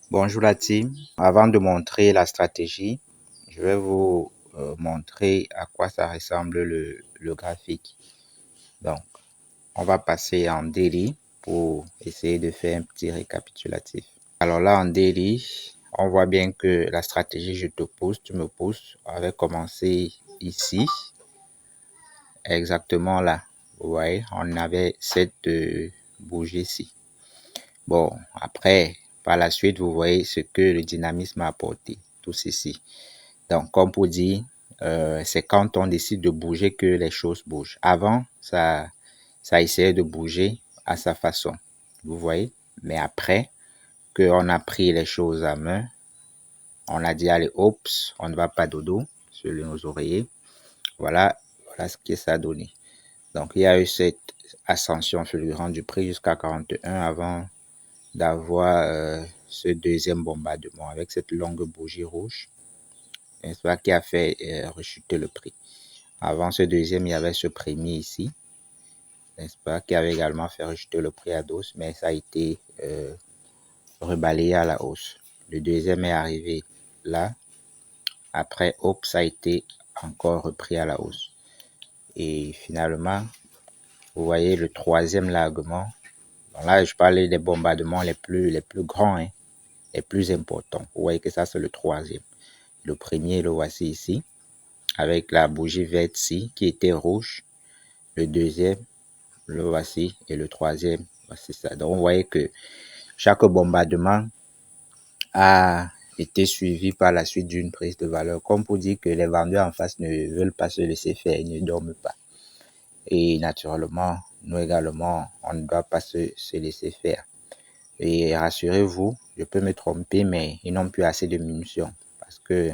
Bonjour la team. Avant de montrer la stratégie, je vais vous montrer à quoi ça ressemble le graphique. Donc, on va passer en daily pour essayer de faire un petit récapitulatif. Alors là, en daily, on voit bien que la stratégie je te pousse, tu me pousses, avait commencé ici, exactement là. Vous voyez, on avait cette bougie-ci. Bon, après, par la suite, vous voyez ce que le dynamisme a apporté, tout ceci. Donc, comme pour dire, c'est quand on décide de bouger que les choses bougent. Avant, ça essayait de bouger à sa façon, vous voyez. Mais après qu'on a pris les choses à main, on a dit, allez, oups, on ne va pas dodo sur nos oreillers. Voilà ce que ça a donné. Donc, il y a eu cette ascension fulgurante du prix jusqu'à 41 avant d'avoir ce deuxième bombardement avec cette longue bougie rouge, n'est-ce pas, qui a fait rechuter le prix. Avant ce deuxième, il y avait ce premier ici, n'est-ce pas, qui avait également fait rechuter le prix à dos, mais ça a été rebalayé à la hausse. Le deuxième est arrivé là. Après, hop, ça a été encore repris à la hausse. Et finalement, vous voyez le troisième largement. Bon, là, je parlais des bombardements les plus grands, hein, les plus importants. Vous voyez que ça, c'est le troisième. Le premier, le voici ici, avec la bougie verte-ci qui était rouge. Le deuxième, le voici. Et le troisième, voici ça. Donc, vous voyez que chaque bombardement a été suivi par la suite d'une prise de valeur. Comme pour dire que les vendeurs en face ne veulent pas se laisser faire, ils ne dorment pas. Et naturellement, nous également, on ne doit pas se laisser faire. Et rassurez-vous, je peux me tromper, mais ils n'ont plus assez de munitions. Parce que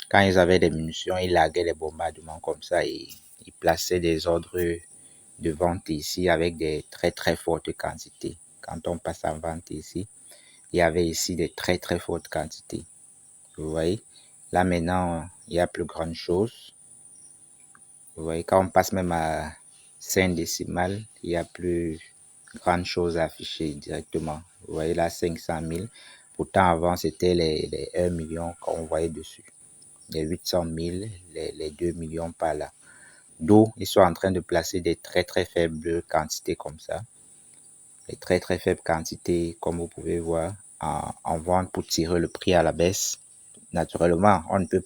quand ils avaient des munitions, ils larguaient les bombardements comme ça et ils plaçaient des ordres de vente ici avec des très fortes quantités. Quand on passe en vente ici, il y avait ici des très fortes quantités. Vous voyez, là maintenant, il y a plus grande chose. Vous voyez, quand on passe même à 5 décimales, il y a plus grande chose à afficher directement. Vous voyez là, 500 000. Pourtant, avant, c'était les 1 million qu'on voyait dessus. Les 800 000, les 2 millions par là. D'où ils sont en train de placer des très faibles quantités comme ça. Des très faibles quantités, comme vous pouvez voir, en vente pour tirer le prix à la baisse. Naturellement, on ne peut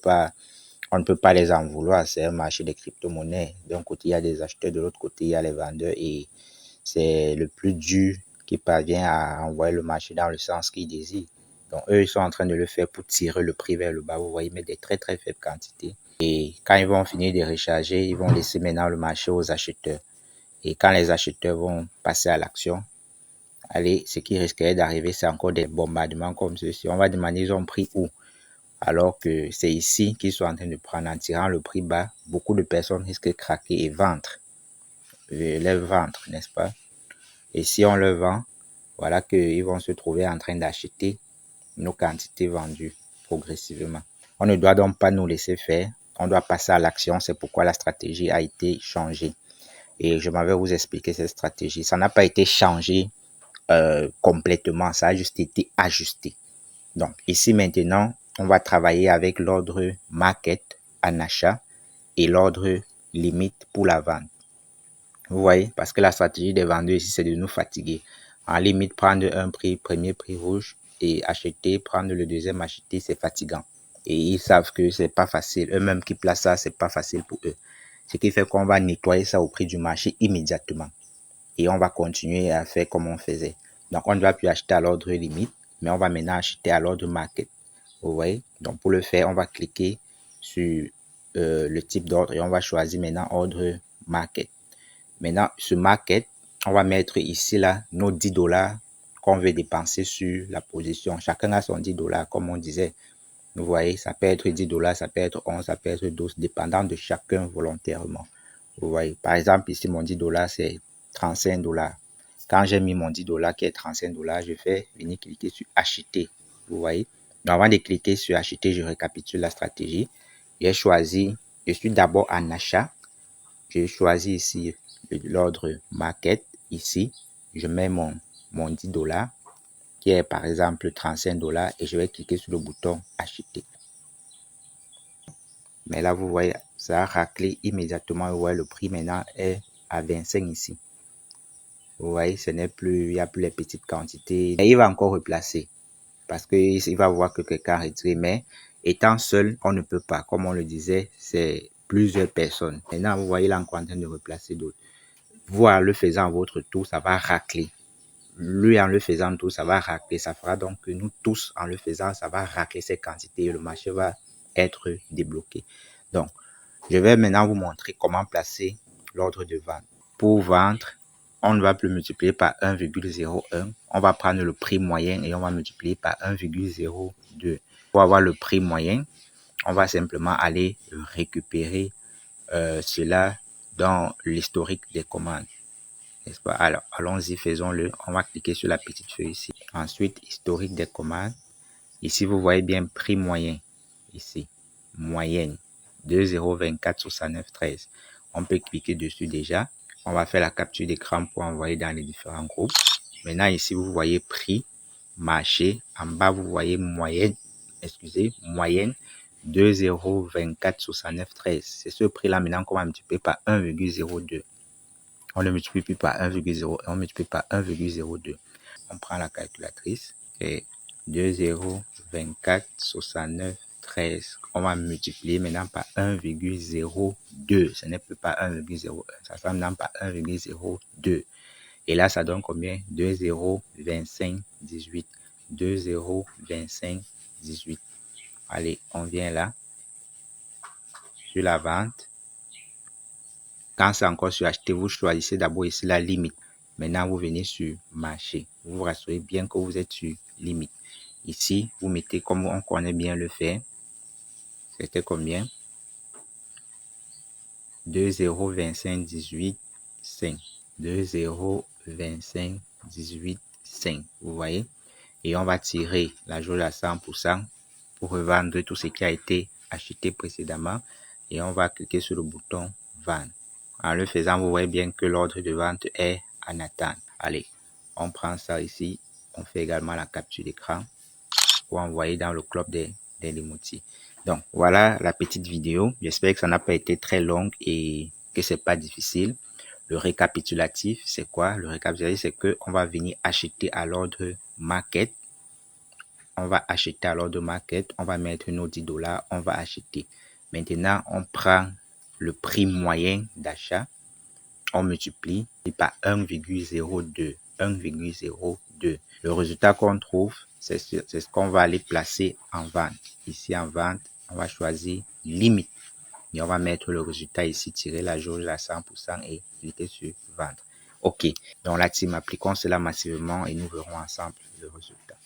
pas les en vouloir. C'est un marché des crypto-monnaies. D'un côté, il y a des acheteurs, de l'autre côté, il y a les vendeurs et c'est le plus dur qui parvient à envoyer le marché dans le sens qu'il désire. Donc, eux, ils sont en train de le faire pour tirer le prix vers le bas. Vous voyez, mais des très faibles quantités. Et quand ils vont finir de recharger, ils vont laisser maintenant le marché aux acheteurs. Et quand les acheteurs vont passer à l'action, allez, ce qui risquerait d'arriver, c'est encore des bombardements comme ceci. On va demander, ils ont pris où? Alors que c'est ici qu'ils sont en train de prendre. En tirant le prix bas, beaucoup de personnes risquent de craquer et vendre. Les vendre, n'est-ce pas? Et si on le vend, voilà qu'ils vont se trouver en train d'acheter nos quantités vendues progressivement. On ne doit donc pas nous laisser faire. On doit passer à l'action. C'est pourquoi la stratégie a été changée. Et je m'en vais vous expliquer cette stratégie. Ça n'a pas été changé complètement. Ça a juste été ajusté. Donc, ici maintenant, on va travailler avec l'ordre market en achat et l'ordre limite pour la vente. Vous voyez, parce que la stratégie des vendeurs ici, c'est de nous fatiguer. En limite, prendre un prix, premier prix rouge et acheter, prendre le deuxième acheter, c'est fatigant. Et ils savent que c'est pas facile. Eux-mêmes qui placent ça, c'est pas facile pour eux. Ce qui fait qu'on va nettoyer ça au prix du marché immédiatement. Et on va continuer à faire comme on faisait. Donc, on ne va plus acheter à l'ordre limite, mais on va maintenant acheter à l'ordre market. Vous voyez? Donc, pour le faire, on va cliquer sur le type d'ordre et on va choisir maintenant ordre market. Maintenant, ce market, on va mettre ici là nos 10 dollars qu'on veut dépenser sur la position. Chacun a son 10 dollars, comme on disait. Vous voyez, ça peut être 10 dollars, ça peut être 11, ça peut être 12, dépendant de chacun volontairement. Vous voyez, par exemple, ici, mon 10 dollars, c'est 35 dollars. Quand j'ai mis mon 10 dollars qui est 35 dollars, je fais venir cliquer sur acheter. Vous voyez, donc avant de cliquer sur acheter, je récapitule la stratégie. J'ai choisi, je suis d'abord en achat. Je choisis ici l'ordre market. Ici, je mets mon 10 dollars. qui est par exemple 35 $ et je vais cliquer sur le bouton acheter. Mais là, vous voyez, ça a raclé immédiatement. Vous voyez, le prix maintenant est à 25 ici. Vous voyez, ce n'est plus, il n'y a plus les petites quantités. Et il va encore replacer parce qu'il va voir que quelqu'un a retiré. Mais étant seul, on ne peut pas. Comme on le disait, c'est plusieurs personnes. Maintenant, vous voyez, il est encore en train de replacer d'autres. Vous, en le faisant à votre tour, ça va racler. Lui, en le faisant tout, ça va racler. Ça fera donc que nous tous, en le faisant, ça va racler ces quantités et le marché va être débloqué. Donc, je vais maintenant vous montrer comment placer l'ordre de vente. Pour vendre, on ne va plus multiplier par 1,01. On va prendre le prix moyen et on va multiplier par 1,02. Pour avoir le prix moyen, on va simplement aller récupérer cela dans l'historique des commandes. N'est-ce pas? Alors, allons-y, faisons-le. On va cliquer sur la petite feuille ici. Ensuite, historique des commandes. Ici, vous voyez bien prix moyen. Ici, moyenne. 2,024,69,13. On peut cliquer dessus déjà. On va faire la capture d'écran pour envoyer dans les différents groupes. Maintenant, ici, vous voyez prix, marché. En bas, vous voyez moyenne. Excusez, moyenne. 2,024,69,13. C'est ce prix-là maintenant qu'on va multiplier par 1,02. On ne multiplie plus par 1,0, on multiplie par 1,02. On prend la calculatrice. C'est 2,024,69,13. On va multiplier maintenant par 1,02. Ce n'est plus pas 1,01. Ça sera maintenant par 1,02. Et là, ça donne combien? 2,025,18. 2,025,18. Allez, on vient là. Sur la vente. Quand c'est encore sur acheter, vous choisissez d'abord ici la limite. Maintenant, vous venez sur marché. Vous vous rassurez bien que vous êtes sur limite. Ici, vous mettez comme on connaît bien le faire. C'était combien? 2,025,18,5. 2,025,18,5. Vous voyez? Et on va tirer la jauge à 100% pour revendre tout ce qui a été acheté précédemment. Et on va cliquer sur le bouton vendre. En le faisant, vous voyez bien que l'ordre de vente est en attente. Allez, on prend ça ici. On fait également la capture d'écran pour envoyer dans le club des Limoutiers. Donc, voilà la petite vidéo. J'espère que ça n'a pas été très long et que c'est pas difficile. Le récapitulatif, c'est quoi? Le récapitulatif, c'est que on va venir acheter à l'ordre market. On va acheter à l'ordre market. On va mettre nos 10 $. On va acheter. Maintenant, on prend le prix moyen d'achat, on multiplie par 1,02. 1,02. Le résultat qu'on trouve, c'est ce qu'on va aller placer en vente. Ici, en vente, on va choisir limite. Et on va mettre le résultat ici, tirer la jauge à 100% et cliquer sur vendre. OK. Donc là, team, appliquons cela massivement et nous verrons ensemble le résultat.